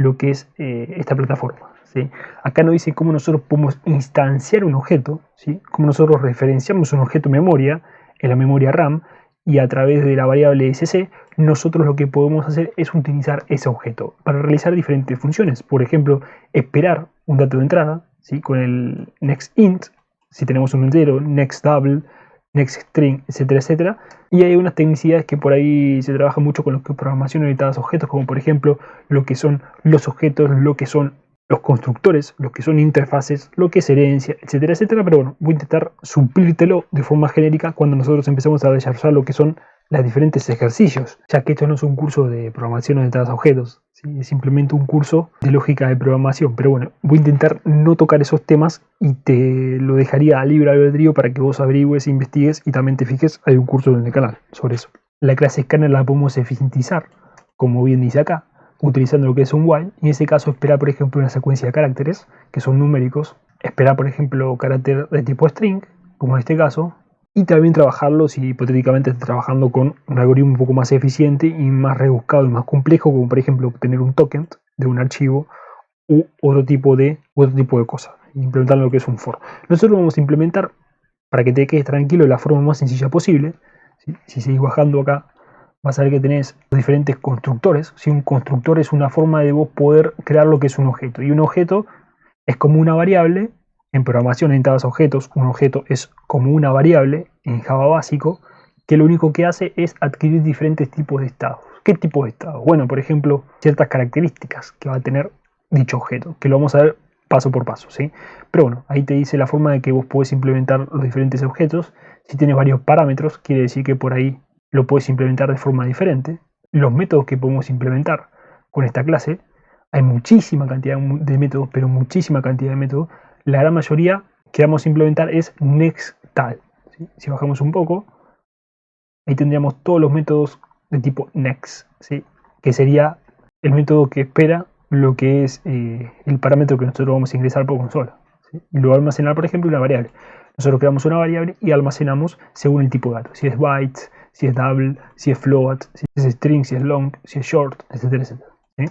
lo que es esta plataforma, ¿sí? Acá nos dice cómo nosotros podemos instanciar un objeto, ¿sí? Cómo nosotros referenciamos un objeto memoria en la memoria RAM, y a través de la variable sc nosotros lo que podemos hacer es utilizar ese objeto para realizar diferentes funciones. Por ejemplo, esperar un dato de entrada, ¿sí? Con el nextInt, si tenemos un entero, nextDouble, nextString, etcétera, etcétera. Y hay unas tecnicidades que por ahí se trabaja mucho con lo que es programación orientada a objetos, como por ejemplo lo que son los objetos, lo que son los constructores, lo que son interfaces, lo que es herencia, etcétera, etcétera. Pero bueno, voy a intentar suplírtelo de forma genérica cuando nosotros empecemos a desarrollar lo que son los diferentes ejercicios, ya que esto no es un curso de programación orientada a objetos, ¿sí? Es simplemente un curso de lógica de programación. Pero bueno, voy a intentar no tocar esos temas y te lo dejaría a libre albedrío para que vos averigües, investigues y también te fijes. Hay un curso en el canal sobre eso. La clase scanner la podemos eficientizar, como bien dice acá, utilizando lo que es un while, y en ese caso esperar, por ejemplo, una secuencia de caracteres que son numéricos, esperar, por ejemplo, carácter de tipo string, como en este caso, y también trabajarlo si hipotéticamente estás trabajando con un algoritmo un poco más eficiente y más rebuscado y más complejo, como por ejemplo obtener un token de un archivo u otro tipo de cosas, implementar lo que es un for. Nosotros vamos a implementar, para que te quedes tranquilo, de la forma más sencilla posible. ¿Sí? Si seguís bajando acá, vas a ver que tenés los diferentes constructores. ¿Sí? Un constructor es una forma de vos poder crear lo que es un objeto, y un objeto es como una variable. En programación orientada a objetos, un objeto es como una variable en Java básico, que lo único que hace es adquirir diferentes tipos de estados. ¿Qué tipo de estados? Bueno, por ejemplo, ciertas características que va a tener dicho objeto, que lo vamos a ver paso por paso, ¿sí? Pero bueno, ahí te dice la forma de que vos podés implementar los diferentes objetos. Si tienes varios parámetros, quiere decir que por ahí lo puedes implementar de forma diferente. Los métodos que podemos implementar con esta clase, hay muchísima cantidad de métodos, pero muchísima cantidad de métodos. La gran mayoría que vamos a implementar es nextTal, ¿sí? Si bajamos un poco, ahí tendríamos todos los métodos de tipo next, ¿sí? Que sería el método que espera lo que es el parámetro que nosotros vamos a ingresar por consola, ¿sí? Y lo va a almacenar, por ejemplo, una variable. Nosotros creamos una variable y almacenamos según el tipo de dato, si es bytes, si es double, si es float, si es string, si es long, si es short, etcétera, etcétera, ¿sí?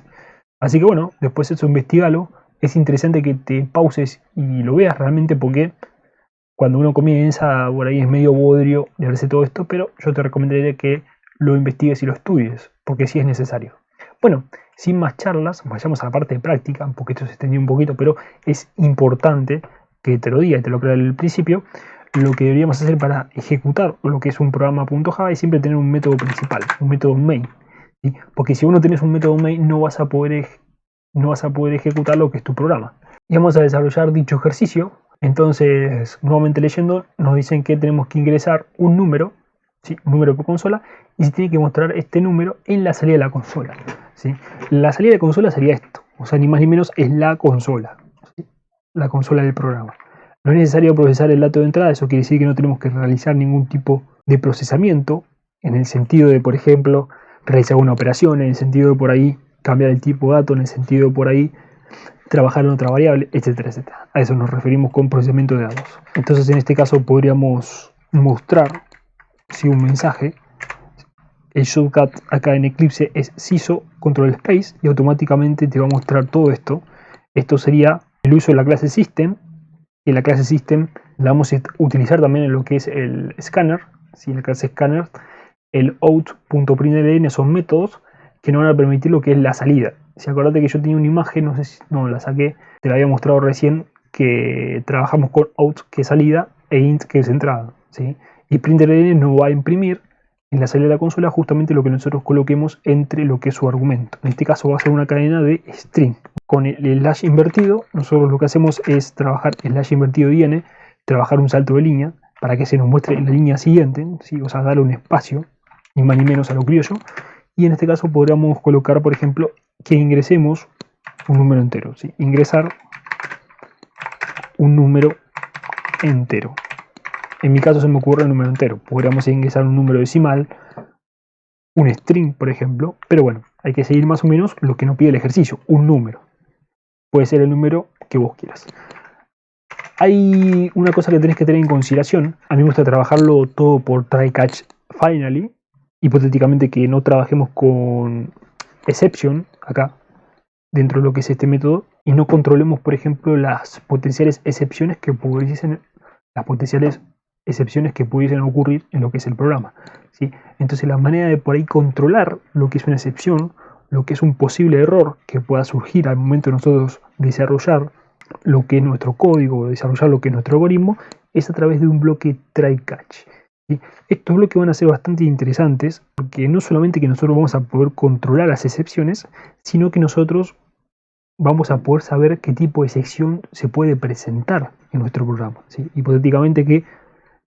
Así que bueno, después de eso investigalo. Es interesante que te pauses y lo veas realmente, porque cuando uno comienza por ahí es medio bodrio de verse todo esto, pero yo te recomendaría que lo investigues y lo estudies, porque sí es necesario. Bueno, sin más charlas, vayamos a la parte de práctica, porque esto se extendió un poquito, pero es importante que te lo diga y te lo aclare al principio. Lo que deberíamos hacer para ejecutar lo que es un programa .java es siempre tener un método principal, un método main, ¿sí? Porque si vos no tenés un método main, no vas a poder ejecutar lo que es tu programa. Y vamos a desarrollar dicho ejercicio. Entonces, nuevamente leyendo, nos dicen que tenemos que ingresar un número, ¿sí? Un número por consola, y se tiene que mostrar este número en la salida de la consola, ¿sí? La salida de consola sería esto, o sea, ni más ni menos es la consola, ¿sí? La consola del programa. No es necesario procesar el dato de entrada, eso quiere decir que no tenemos que realizar ningún tipo de procesamiento, en el sentido de, por ejemplo, realizar una operación, en el sentido de por ahí cambiar el tipo de dato, en el sentido de por ahí trabajar en otra variable, etcétera, etcétera. A eso nos referimos con procesamiento de datos. Entonces, en este caso podríamos mostrar si un mensaje, el shortcut acá en Eclipse es sys control space, y automáticamente te va a mostrar todo esto. Esto sería el uso de la clase system, y la clase system la vamos a utilizar también en lo que es el scanner, ¿sí? En la clase scanner, el out.println son métodos que nos van a permitir lo que es la salida. Si acordate que yo tenía una imagen, no sé si no la saqué, te la había mostrado recién, que trabajamos con out, que es salida, e int, que es entrada, ¿sí? Y println nos va a imprimir en la salida de la consola justamente lo que nosotros coloquemos entre lo que es su argumento. En este caso va a ser una cadena de string. Con el slash invertido, nosotros lo que hacemos es trabajar slash invertido n, trabajar un salto de línea para que se nos muestre en la línea siguiente, ¿sí? O sea, darle un espacio, ni más ni menos a lo criollo. Y en este caso podríamos colocar, por ejemplo, que ingresemos un número entero, ¿sí? Ingresar un número entero. En mi caso se me ocurre un número entero. Podríamos ingresar un número decimal, un string, por ejemplo. Pero bueno, hay que seguir más o menos lo que nos pide el ejercicio, un número. Puede ser el número que vos quieras. Hay una cosa que tenés que tener en consideración. A mí me gusta trabajarlo todo por try catch finally. Hipotéticamente que no trabajemos con exception acá, dentro de lo que es este método y no controlemos, por ejemplo, las potenciales excepciones que pudiesen ocurrir en lo que es el programa, ¿sí? Entonces la manera de por ahí controlar lo que es una excepción, lo que es un posible error que pueda surgir al momento de nosotros desarrollar lo que es nuestro código, desarrollar lo que es nuestro algoritmo, es a través de un bloque try-catch. ¿Sí? Estos bloques van a ser bastante interesantes porque no solamente que nosotros vamos a poder controlar las excepciones, sino que nosotros vamos a poder saber qué tipo de excepción se puede presentar en nuestro programa, ¿sí? Hipotéticamente que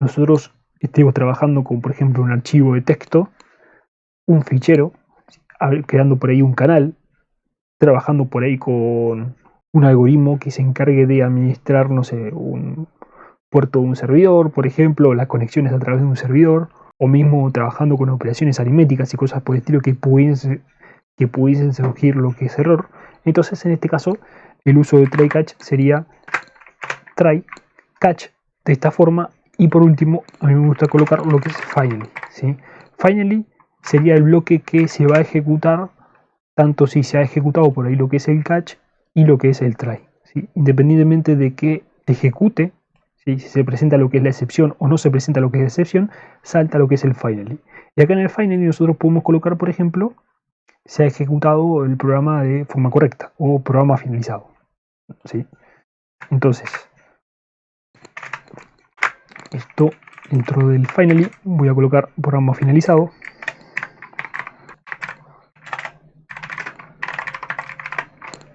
nosotros estemos trabajando con, por ejemplo, un archivo de texto, un fichero, creando por ahí un canal, trabajando por ahí con un algoritmo que se encargue de administrar, no sé, un puerto de un servidor, por ejemplo, las conexiones a través de un servidor, o mismo trabajando con operaciones aritméticas y cosas por el estilo que pudiesen surgir lo que es error. Entonces, en este caso, el uso de try catch sería try catch de esta forma. Y por último, a mí me gusta colocar lo que es finally, ¿sí? Finally sería el bloque que se va a ejecutar tanto si se ha ejecutado por ahí lo que es el catch y lo que es el try, ¿sí? Independientemente de que se ejecute, ¿sí? Si se presenta lo que es la excepción o no se presenta lo que es la excepción, salta lo que es el finally. Y acá en el finally nosotros podemos colocar, por ejemplo, se ha ejecutado el programa de forma correcta o programa finalizado, ¿sí? Entonces, esto dentro del finally voy a colocar programa finalizado.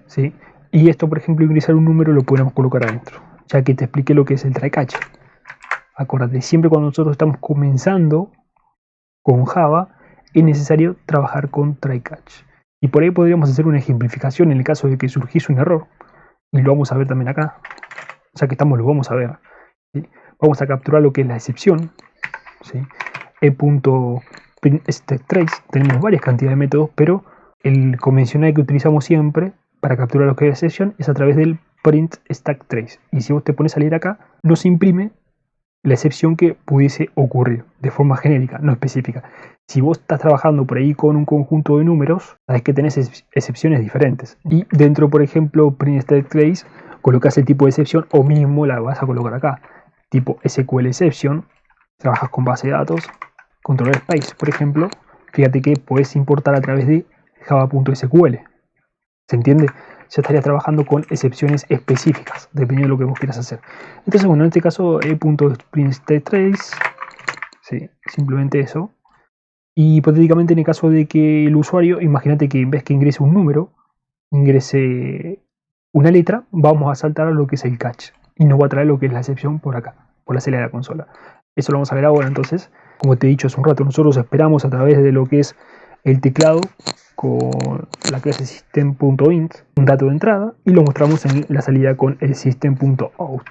¿Sí? Y esto, por ejemplo, ingresar un número lo podemos colocar adentro, ya que te expliqué lo que es el try catch. Acuérdate, siempre cuando nosotros estamos comenzando con Java, es necesario trabajar con try catch. Y por ahí podríamos hacer una ejemplificación en el caso de que surgiese un error. Y lo vamos a ver también acá. Ya que estamos, lo vamos a ver. ¿Sí? Vamos a capturar lo que es la excepción. ¿Sí? e.printStackTrace. Tenemos varias cantidades de métodos, pero el convencional que utilizamos siempre para capturar lo que es la excepción es a través del printStackTrace. Y si vos te pones a leer acá, nos imprime la excepción que pudiese ocurrir de forma genérica, no específica. Si vos estás trabajando por ahí con un conjunto de números, sabes que tenés excepciones diferentes. Y dentro, por ejemplo, printStackTrace, colocas el tipo de excepción o mismo la vas a colocar acá. Tipo SQL exception, trabajas con base de datos, control space, por ejemplo. Fíjate que puedes importar a través de java.sql. ¿Se entiende? Ya estarías trabajando con excepciones específicas, dependiendo de lo que vos quieras hacer. Entonces, bueno, en este caso, e.printStackTrace, sí, simplemente eso. Y hipotéticamente en el caso de que el usuario, imagínate que en vez que ingrese un número, ingrese una letra, vamos a saltar a lo que es el catch. Y nos va a traer lo que es la excepción por acá, por la celda de la consola. Eso lo vamos a ver ahora. Entonces, como te he dicho hace un rato, nosotros esperamos a través de lo que es el teclado con la clase system.int, un dato de entrada, y lo mostramos en la salida con el system.out.